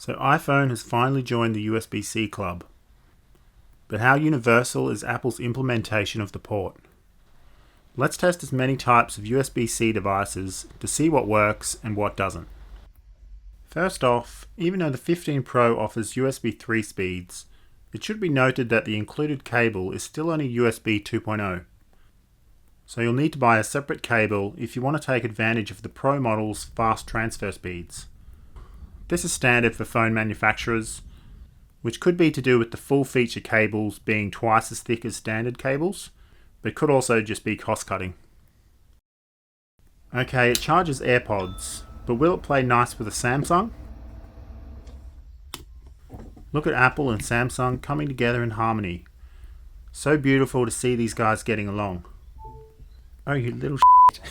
So iPhone has finally joined the USB-C club. But how universal is Apple's implementation of the port? Let's test as many types of USB-C devices to see what works and what doesn't. First off, even though the 15 Pro offers USB 3 speeds, it should be noted that the included cable is still only USB 2.0. So you'll need to buy a separate cable if you want to take advantage of the Pro model's fast transfer speeds. This is standard for phone manufacturers, which could be to do with the full feature cables being twice as thick as standard cables, but could also just be cost cutting. Okay, it charges AirPods, but will it play nice with a Samsung? Look at Apple and Samsung coming together in harmony. So beautiful to see these guys getting along. Oh, you little shit.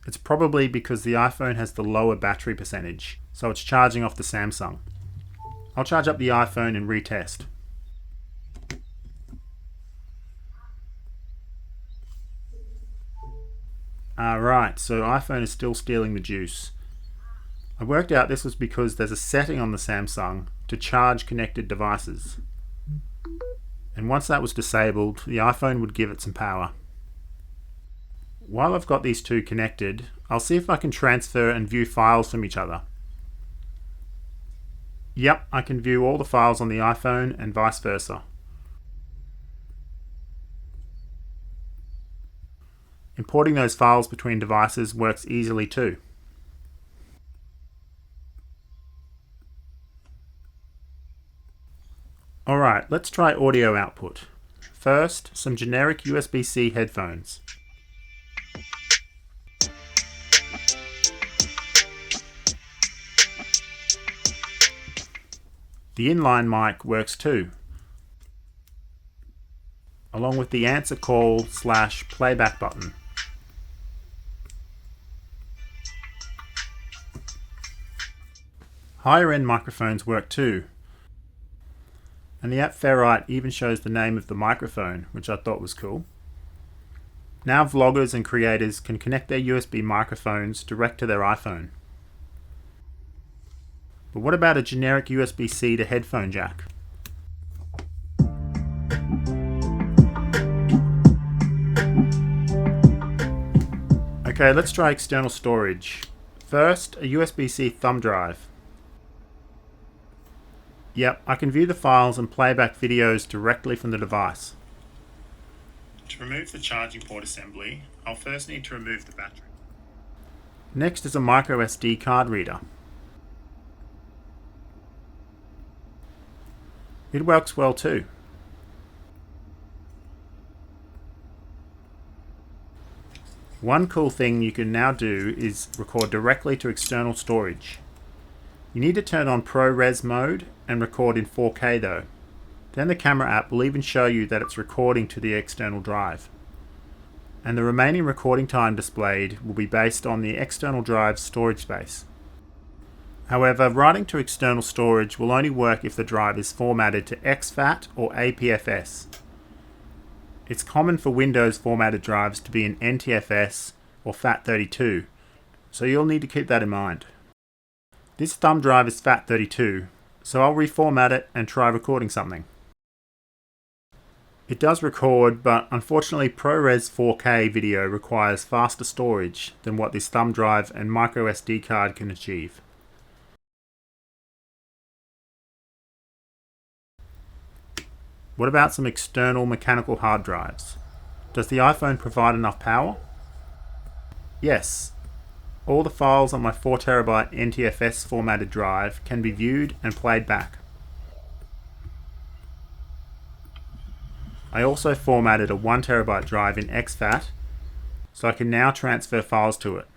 It's probably because the iPhone has the lower battery percentage, so it's charging off the Samsung. I'll charge up the iPhone and retest. Alright, so iPhone is still stealing the juice. I worked out this was because there's a setting on the Samsung to charge connected devices. And once that was disabled, the iPhone would give it some power. While I've got these two connected, I'll see if I can transfer and view files from each other. Yep, I can view all the files on the iPhone and vice versa. Importing those files between devices works easily too. Alright, let's try audio output. First, some generic USB-C headphones. The inline mic works too, along with the answer call / playback button. Higher end microphones work too, and the app FEROX even shows the name of the microphone, which I thought was cool. Now vloggers and creators can connect their USB microphones direct to their iPhone. But what about a generic USB-C to headphone jack? Okay, let's try external storage. First, a USB-C thumb drive. Yep, I can view the files and play back videos directly from the device. To remove the charging port assembly, I'll first need to remove the battery. Next is a micro SD card reader. It works well too. One cool thing you can now do is record directly to external storage. You need to turn on ProRes mode and record in 4K though. Then the camera app will even show you that it's recording to the external drive. And the remaining recording time displayed will be based on the external drive's storage space. However, writing to external storage will only work if the drive is formatted to exFAT or APFS. It's common for Windows formatted drives to be in NTFS or FAT32, so you'll need to keep that in mind. This thumb drive is FAT32, so I'll reformat it and try recording something. It does record, but unfortunately ProRes 4K video requires faster storage than what this thumb drive and micro SD card can achieve. What about some external mechanical hard drives? Does the iPhone provide enough power? Yes. All the files on my 4TB NTFS formatted drive can be viewed and played back. I also formatted a 1TB drive in exFAT, so I can now transfer files to it.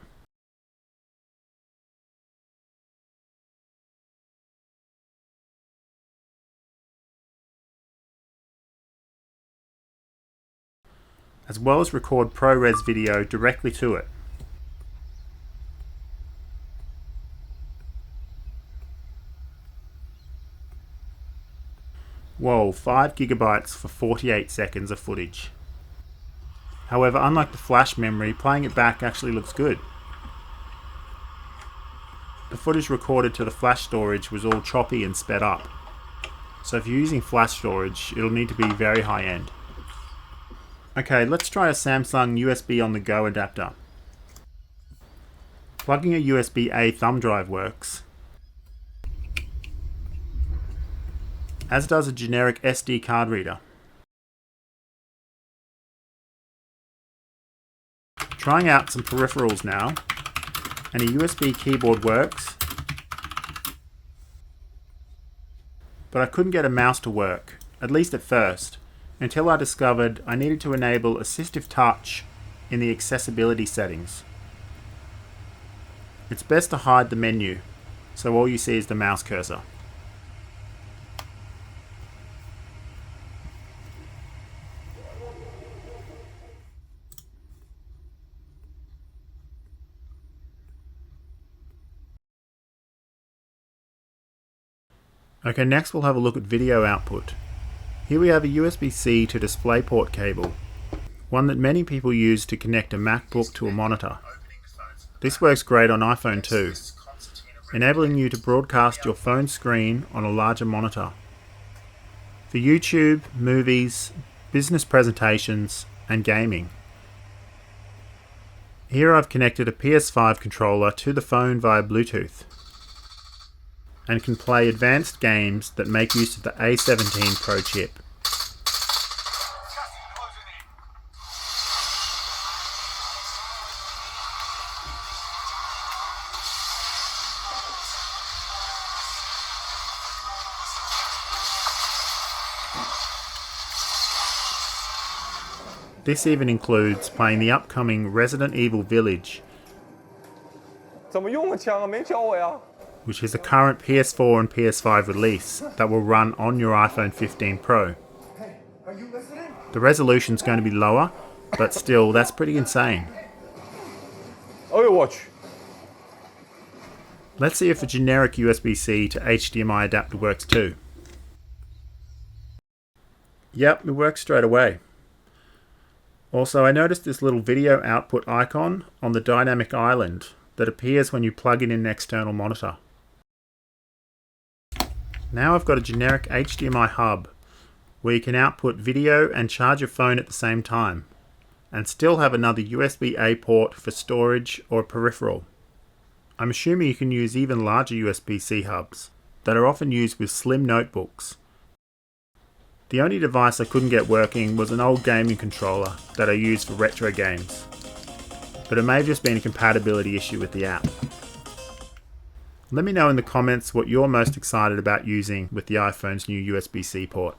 As well as record ProRes video directly to it. Whoa, 5 GB for 48 seconds of footage. However, unlike the flash memory, playing it back actually looks good. the footage recorded to the flash storage was all choppy and sped up. So if you're using flash storage, it'll need to be very high end. Okay, let's try a Samsung USB on the go adapter. Plugging a USB-A thumb drive works, as does a generic SD card reader. Trying out some peripherals now, and a USB keyboard works, but I couldn't get a mouse to work, at least at first, until I discovered I needed to enable assistive touch in the accessibility settings. It's best to hide the menu, so all you see is the mouse cursor. Okay, next we'll have a look at video output. Here we have a USB-C to DisplayPort cable, one that many people use to connect a MacBook to a monitor. This works great on iPhone too, enabling you to broadcast your phone screen on a larger monitor. For YouTube, movies, business presentations, and gaming. Here I've connected a PS5 controller to the phone via Bluetooth, and can play advanced games that make use of the A17 Pro chip. This even includes playing the upcoming Resident Evil Village, which is a current PS4 and PS5 release that will run on your iPhone 15 Pro. The resolution's going to be lower, but still, that's pretty insane. Let's see if a generic USB-C to HDMI adapter works too. Yep, it works straight away. Also, I noticed this little video output icon on the dynamic island that appears when you plug in an external monitor. Now I've got a generic HDMI hub where you can output video and charge your phone at the same time, and still have another USB-A port for storage or a peripheral. I'm assuming you can use even larger USB-C hubs that are often used with slim notebooks. The only device I couldn't get working was an old gaming controller that I use for retro games, but it may have just been a compatibility issue with the app. Let me know in the comments what you're most excited about using with the iPhone's new USB-C port.